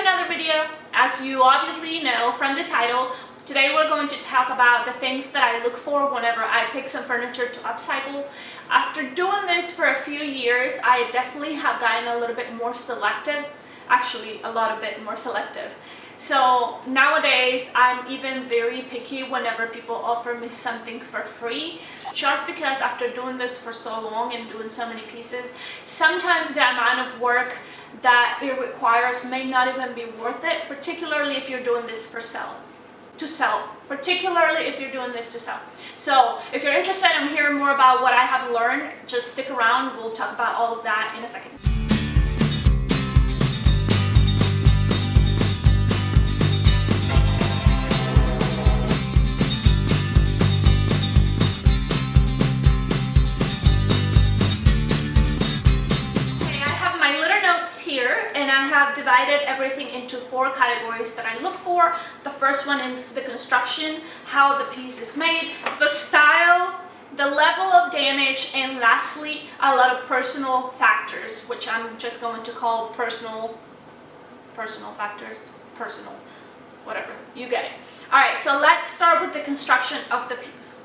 another video. As you obviously know from the title, today we're going to talk about the things that I look for whenever I pick some furniture to upcycle. After doing this for a few years, I definitely have gotten a little bit more selective. Actually, a lot of bit more selective. So nowadays, I'm even very picky whenever people offer me something for free, just because after doing this for so long and doing so many pieces, sometimes the amount of work that it requires may not even be worth it, particularly if you're doing this for particularly if you're doing this to sell. So if you're interested in hearing more about what I have learned, just stick around. We'll talk about all of that in a second. Here, and I have divided everything into 4 categories that I look for. The first one is the construction, how the piece is made, the style, the level of damage, and lastly, a lot of personal factors, which I'm just going to call personal factors, whatever, you get it. Alright, so let's start with the construction of the piece.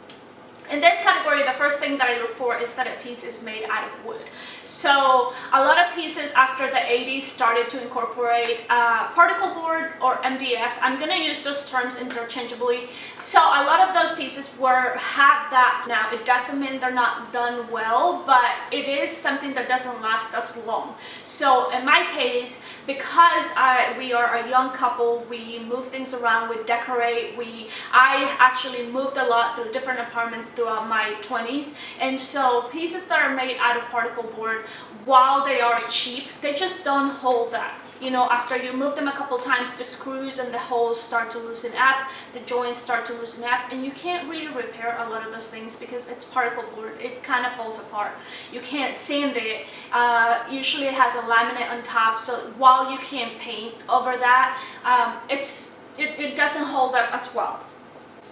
In this category, the first thing that I look for is that a piece is made out of wood. So a lot of pieces after the 80s started to incorporate particle board or MDF. I'm going to use those terms interchangeably. So a lot of those pieces have that. Now, it doesn't mean they're not done well, but it is something that doesn't last as long. So in my case, because we are a young couple, we move things around, we decorate, I actually moved a lot through different apartments throughout my 20s, and so pieces that are made out of particle board, while they are cheap, they just don't hold that. You know, after you move them a couple times, the screws and the holes start to loosen up, the joints start to loosen up, and you can't really repair a lot of those things because it's particle board. It kind of falls apart. You can't sand it. Usually it has a laminate on top, so while you can't paint over that, it doesn't hold up as well.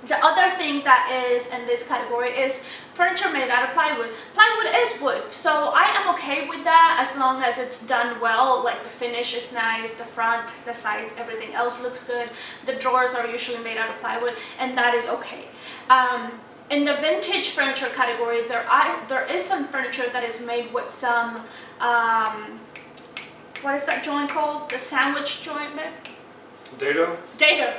The other thing that is in this category is furniture made out of plywood. Plywood is wood, so I am okay with that as long as it's done well, like the finish is nice, the front, the sides, everything else looks good. The drawers are usually made out of plywood, and that is okay. In the vintage furniture category, there is some furniture that is made with some, what is that joint called? The sandwich joint, maybe? Dado? Dado.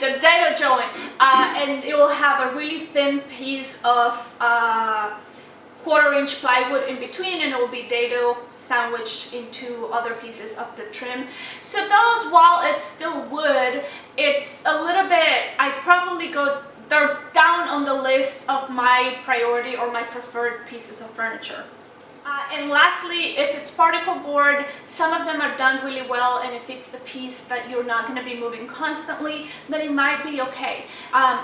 The dado joint, and it will have a really thin piece of 1/4-inch plywood in between, and it will be dado sandwiched into other pieces of the trim. So those, while it's still wood, it's a little bit, they're down on the list of my priority or my preferred pieces of furniture. And lastly, if it's particle board, some of them are done really well, and if it's the piece that you're not going to be moving constantly, then it might be okay.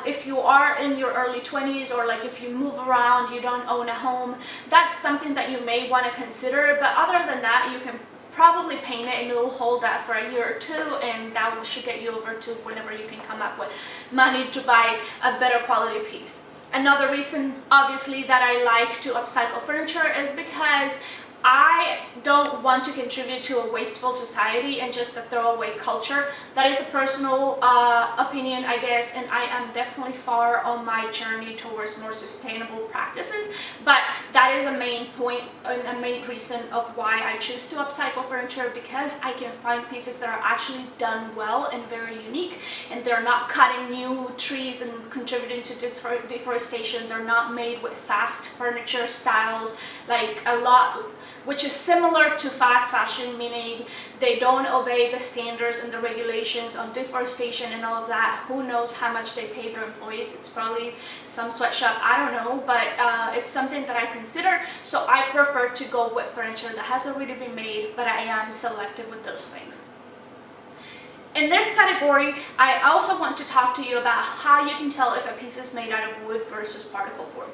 If you are in your early 20s, or like if you move around, you don't own a home, that's something that you may want to consider. But other than that, you can probably paint it and it'll hold that for a year or two, and that should get you over to whenever you can come up with money to buy a better quality piece. Another reason, obviously, that I like to upcycle furniture is because I don't want to contribute to a wasteful society and just a throwaway culture. That is a personal opinion, I guess, and I am definitely far on my journey towards more sustainable practices. But that is a main point and a main reason of why I choose to upcycle furniture, because I can find pieces that are actually done well and very unique, and they're not cutting new trees and contributing to deforestation. They're not made with fast furniture styles, like a lot, which is similar to fast fashion, meaning they don't obey the standards and the regulations on deforestation and all of that. Who knows how much they pay their employees? It's probably some sweatshop, I don't know, but it's something that I consider. So I prefer to go with furniture that has already been made, but I am selective with those things. In this category, I also want to talk to you about how you can tell if a piece is made out of wood versus particle board.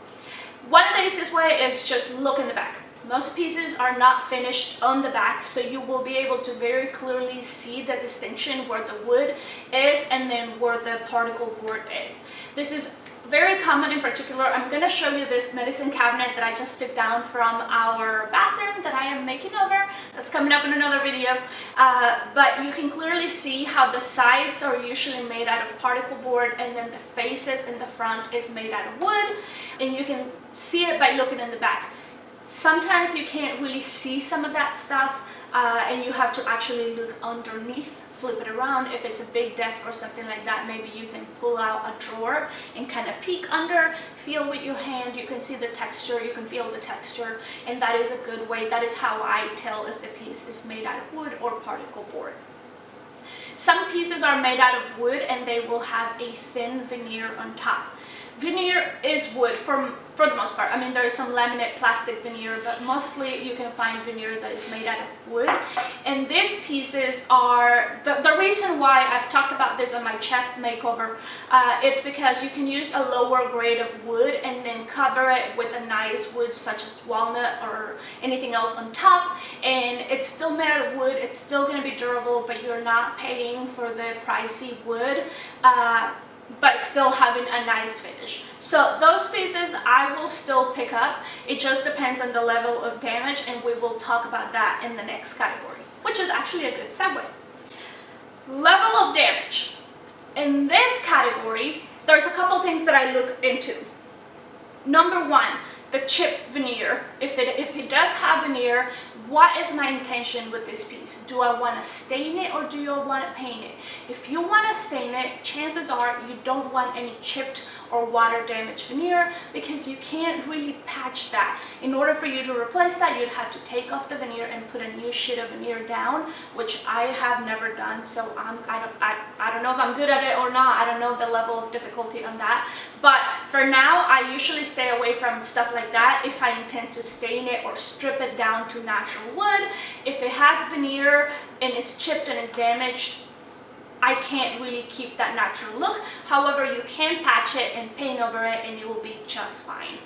One of the easiest way is just look in the back. Most pieces are not finished on the back, so you will be able to very clearly see the distinction where the wood is and then where the particle board is. This is very common in particular, I'm going to show you this medicine cabinet that I just took down from our bathroom that I am making over. That's coming up in another video. But you can clearly see how the sides are usually made out of particle board, and then the faces in the front is made out of wood. And you can see it by looking in the back. Sometimes you can't really see some of that stuff, and you have to actually look underneath, flip it around. If it's a big desk or something like that, maybe you can pull out a drawer and kind of peek under, feel with your hand. You can see the texture, you can feel the texture, and that is a good way. That is how I tell if the piece is made out of wood or particle board. Some pieces are made out of wood and they will have a thin veneer on top. Veneer is wood for the most part. I mean, there is some laminate plastic veneer, but mostly you can find veneer that is made out of wood. And these pieces are, the reason why I've talked about this on my chest makeover, it's because you can use a lower grade of wood and then cover it with a nice wood such as walnut or anything else on top, and it's still made out of wood, it's still going to be durable, but you're not paying for the pricey wood. But still having a nice finish. So those pieces I will still pick up. It just depends on the level of damage, and we will talk about that in the next category, which is actually a good segue. Level of damage. In this category, there's a couple things that I look into. Number one, the chip veneer. If it does have veneer, what is my intention with this piece? Do I want to stain it or do you want to paint it? If you want to stain it, chances are you don't want any chipped or water damaged veneer, because you can't really patch that. In order for you to replace that, you'd have to take off the veneer and put a new sheet of veneer down, which I have never done, so I don't know if I'm good at it or not. I don't know the level of difficulty on that. But for now, I usually stay away from stuff like that if I intend to stain it or strip it down to natural wood. If it has veneer and it's chipped and it's damaged, I can't really keep that natural look. However, you can patch it and paint over it and you will be just fine.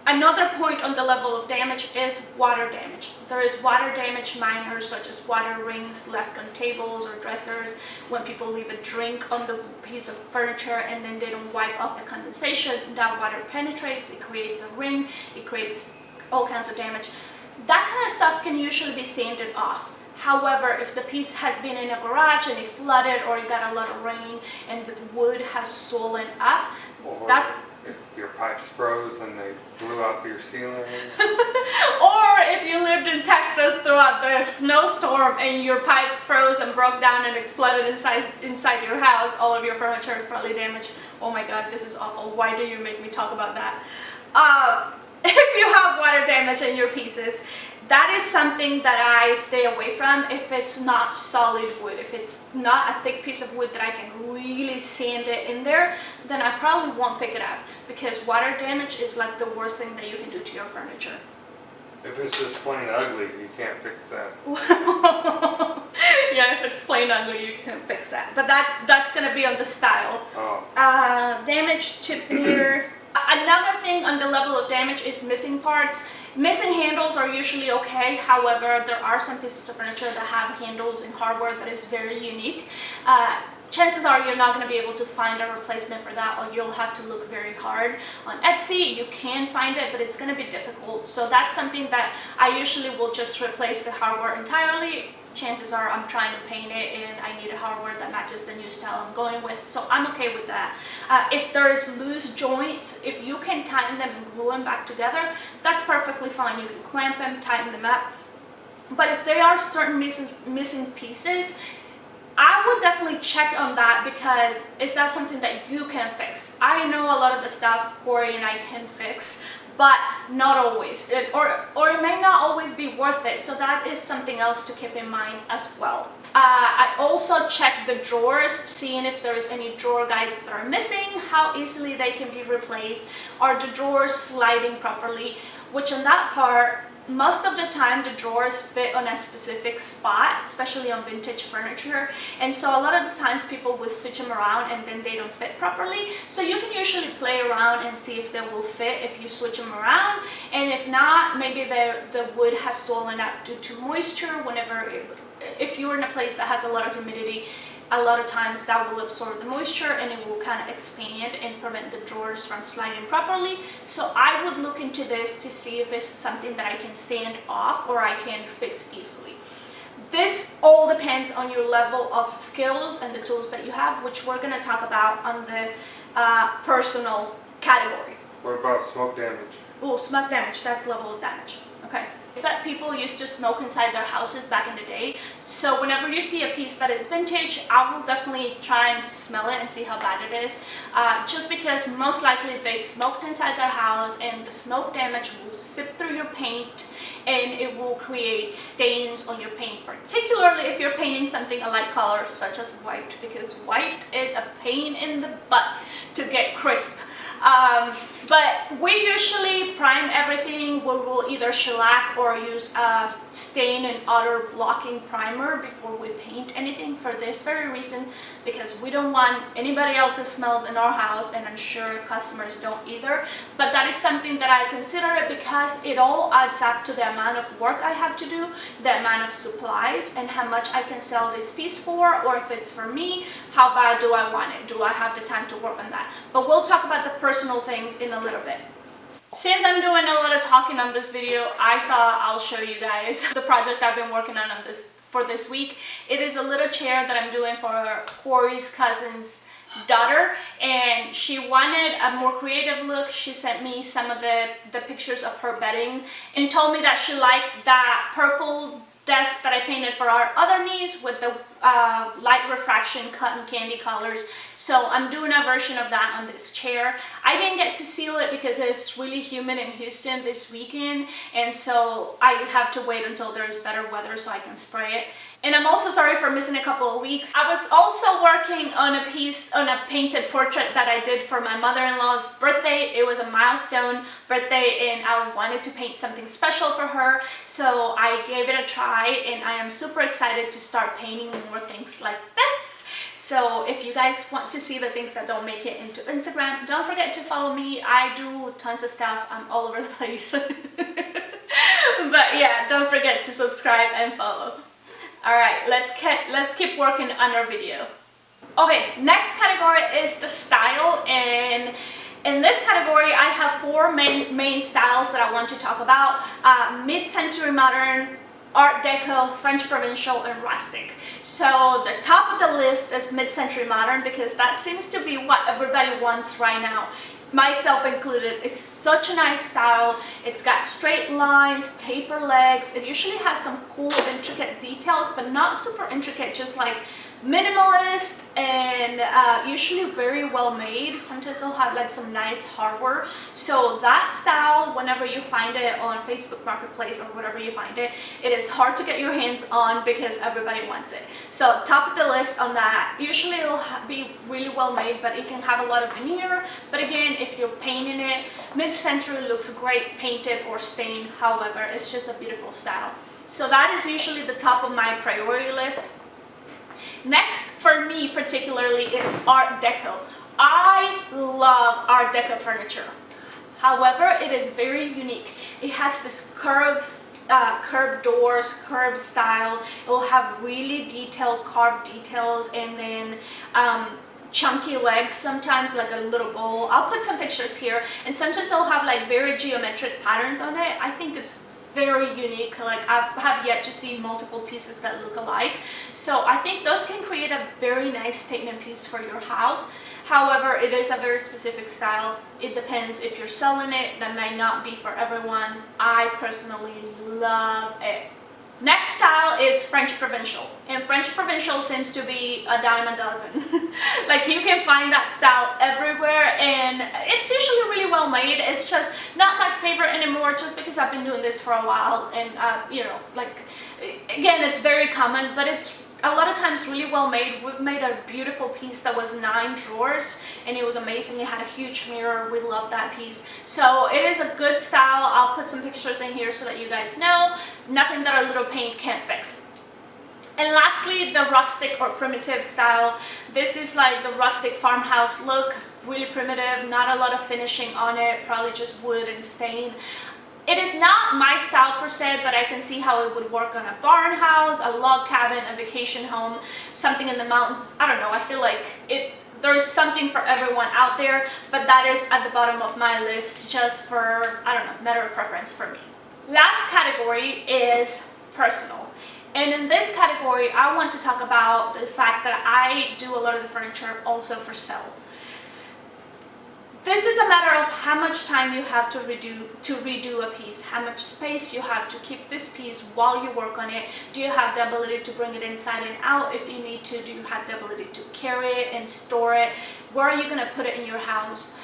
Another point on the level of damage is water damage. There is water damage minor, such as water rings left on tables or dressers, when people leave a drink on the piece of furniture and then they don't wipe off the condensation. That water penetrates, it creates a ring, it creates all kinds of damage. That kind of stuff can usually be sanded off. However, if the piece has been in a garage and it flooded or it got a lot of rain and the wood has swollen up, that's... If your pipes froze and they blew out your ceiling. Or if you lived in Texas throughout the snowstorm and your pipes froze and broke down and exploded inside your house, all of your furniture is probably damaged. Oh my god, this is awful. Why do you make me talk about that? If you have water damage in your pieces, that is something that I stay away from. If it's not solid wood, if it's not a thick piece of wood that I can really sand it in there, then I probably won't pick it up, because water damage is like the worst thing that you can do to your furniture. If it's just plain ugly, you can't fix that. Yeah, if it's plain ugly, you can't fix that. But that's gonna be on the style. Oh. Damage, chip veneer. Another thing on the level of damage is missing parts. Missing handles are usually okay. However, there are some pieces of furniture that have handles and hardware that is very unique. Chances are you're not going to be able to find a replacement for that, or you'll have to look very hard. On Etsy, you can find it, but it's going to be difficult. So that's something that I usually will just replace the hardware entirely. Chances are I'm trying to paint it and I need a hardware that matches the new style I'm going with, so I'm okay with that. If there's loose joints, if you can tighten them and glue them back together, that's perfectly fine. You can clamp them, tighten them up. But if there are certain missing pieces, I would definitely check on that, because is that something that you can fix? I know a lot of the stuff Corey and I can fix, but not always, or it may not always be worth it. So that is something else to keep in mind as well. I also check the drawers, seeing if there is any drawer guides that are missing, how easily they can be replaced, are the drawers sliding properly, which on that part, most of the time the drawers fit on a specific spot, especially on vintage furniture, and so a lot of the times people will switch them around and then they don't fit properly. So you can usually play around and see if they will fit if you switch them around, and if not, maybe the wood has swollen up due to moisture. If you're in a place that has a lot of humidity, a lot of times that will absorb the moisture and it will kind of expand and prevent the drawers from sliding properly. So I would look into this to see if it's something that I can sand off or I can fix easily. This all depends on your level of skills and the tools that you have, which we're going to talk about on the personal category. What about smoke damage? Oh, smoke damage, that's level of damage. Okay. That people used to smoke inside their houses back in the day. So whenever you see a piece that is vintage, I will definitely try and smell it and see how bad it is. Just because most likely they smoked inside their house and the smoke damage will sip through your paint and it will create stains on your paint, particularly if you're painting something a light color such as white, because white is a pain in the butt to get crisp. But we usually prime everything. We will either shellac or use a stain and odor blocking primer before we paint anything, for this very reason, because we don't want anybody else's smells in our house, and I'm sure customers don't either. But that is something that I consider it because it all adds up to the amount of work I have to do, the amount of supplies, and how much I can sell this piece for, or if it's for me, how bad do I want it? Do I have the time to work on that? But we'll talk about the personal things in a little bit. Since I'm doing a lot of talking on this video, I thought I'll show you guys the project I've been working on for this week. It is a little chair that I'm doing for Corey's cousin's daughter, and she wanted a more creative look. She sent me some of the pictures of her bedding and told me that she liked that purple desk that I painted for our other niece with the light refraction cotton candy colors. So I'm doing a version of that on this chair. I didn't get to seal it because it's really humid in Houston this weekend, and so I have to wait until there's better weather so I can spray it. And I'm also sorry for missing a couple of weeks. I was also working on a painted portrait that I did for my mother-in-law's birthday. It was a milestone birthday and I wanted to paint something special for her. So I gave it a try and I am super excited to start painting more things like this. So if you guys want to see the things that don't make it into Instagram, don't forget to follow me. I do tons of stuff. I'm all over the place. But yeah, don't forget to subscribe and follow. Alright, let's keep working on our video. Okay, next category is the style, and in this category I have four main styles that I want to talk about. Mid-century modern, Art Deco, French Provincial, and rustic. So the top of the list is mid-century modern because that seems to be what everybody wants right now, myself included. It's such a nice style. It's got straight lines, taper legs. It usually has some cool intricate details, but not super intricate, just like minimalist and usually very well made. Sometimes they'll have like some nice hardware. So that style, whenever you find it on Facebook Marketplace or whatever you find it, it is hard to get your hands on because everybody wants it. So top of the list on that. Usually it will be really well made, but it can have a lot of veneer. But again, if you're painting it, mid-century looks great painted or stained. However, it's just a beautiful style. So that is usually the top of my priority list. Next, for me particularly, is Art Deco. I love Art Deco furniture. However, it is very unique. It has this curved doors, curved style. It will have really detailed carved details, and then chunky legs, sometimes like a little bowl. I'll put some pictures here, and sometimes it'll have like very geometric patterns on it. I think it's very unique. Like, I have yet to see multiple pieces that look alike. So I think those can create a very nice statement piece for your house. However, it is a very specific style. It depends if you're selling it. That might not be for everyone. I personally love it. Next style is French Provincial, and French Provincial seems to be a dime a dozen. Like, you can find that style everywhere, and it's usually really well made. It's just not my favorite anymore, just because I've been doing this for a while, and you know, like, again, it's very common, but it's a lot of times really well made. We've made a beautiful piece that was 9 drawers, and it was amazing. It had a huge mirror. We love that piece. So it is a good style. I'll put some pictures in here so that you guys know. Nothing that a little paint can't fix. And lastly, the rustic or primitive style. This is like the rustic farmhouse look, really primitive, not a lot of finishing on it, probably just wood and stain. It is not my style per se, but I can see how it would work on a barn house, a log cabin, a vacation home, something in the mountains. I don't know, I feel like there's something for everyone out there, but that is at the bottom of my list just for, I don't know, matter of preference for me. Last category is personal. And in this category, I want to talk about the fact that I do a lot of the furniture also for sale. This is a matter of how much time you have to redo a piece, how much space you have to keep this piece while you work on it. Do you have the ability to bring it inside and out if you need to? Do you have the ability to carry it and store it? Where are you going to put it in your house?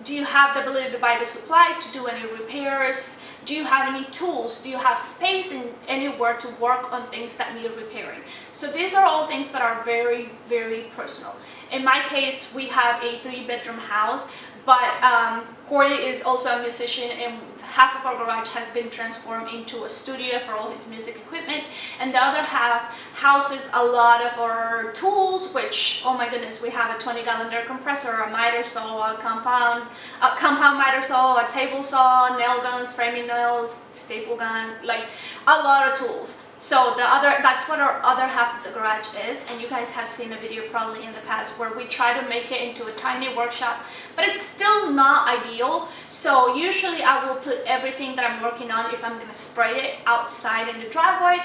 Do you have the ability to buy the supply to do any repairs? Do you have any tools? Do you have space anywhere to work on things that need repairing? So these are all things that are very, very personal. In my case, we have a 3-bedroom house, but Corey is also a musician, and half of our garage has been transformed into a studio for all his music equipment, and the other half houses a lot of our tools, which, oh my goodness, we have a 20-gallon air compressor, a miter saw, a compound miter saw, a table saw, nail guns, framing nails, staple gun, like a lot of tools. So that's what our other half of the garage is, and you guys have seen a video probably in the past where we try to make it into a tiny workshop, but it's still not ideal. So usually I will put everything that I'm working on, if I'm going to spray it, outside in the driveway.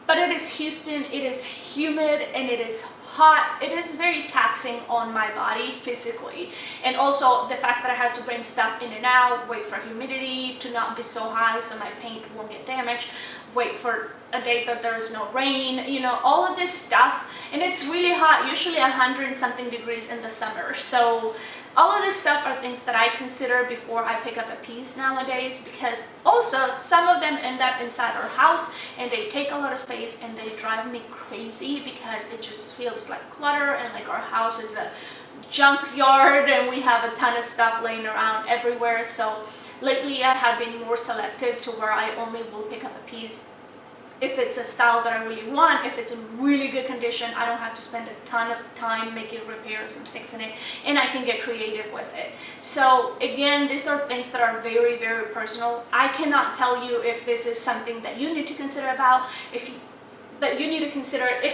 But it is Houston, it is humid, and it is hot. It is very taxing on my body physically, and also the fact that I have to bring stuff in and out, wait for humidity to not be so high so my paint won't get damaged, wait for a day that there is no rain, you know, all of this stuff. And it's really hot, usually 100 and something degrees in the summer. So all of this stuff are things that I consider before I pick up a piece nowadays, because also some of them end up inside our house and they take a lot of space and they drive me crazy because it just feels like clutter, and like our house is a junkyard and we have a ton of stuff laying around everywhere. So lately I have been more selective to where I only will pick up a piece if it's a style that I really want. If it's in really good condition, I don't have to spend a ton of time making repairs and fixing it, and I can get creative with it. So again, these are things that are very, very personal. I cannot tell you if this is something that you need to consider about, if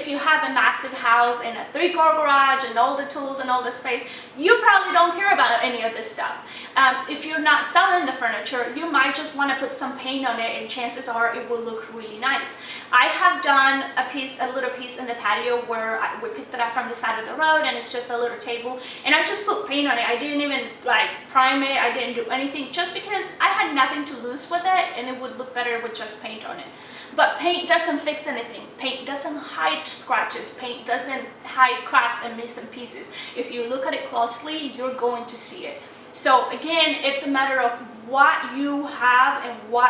you have a massive house and a 3-car garage and all the tools and all the space. You probably don't care about any of this stuff. If you're not selling the furniture, you might just want to put some paint on it, and chances are it will look really nice. I have done a little piece in the patio where we picked it up from the side of the road, and it's just a little table, and I just put paint on it. I didn't even like prime it, I didn't do anything, just because I had nothing to lose with it and it would look better with just paint on it. But paint doesn't fix anything. Paint doesn't hide scratches. Paint doesn't hide cracks and missing pieces. If you look at it closely, you're going to see it. So again, it's a matter of what you have and what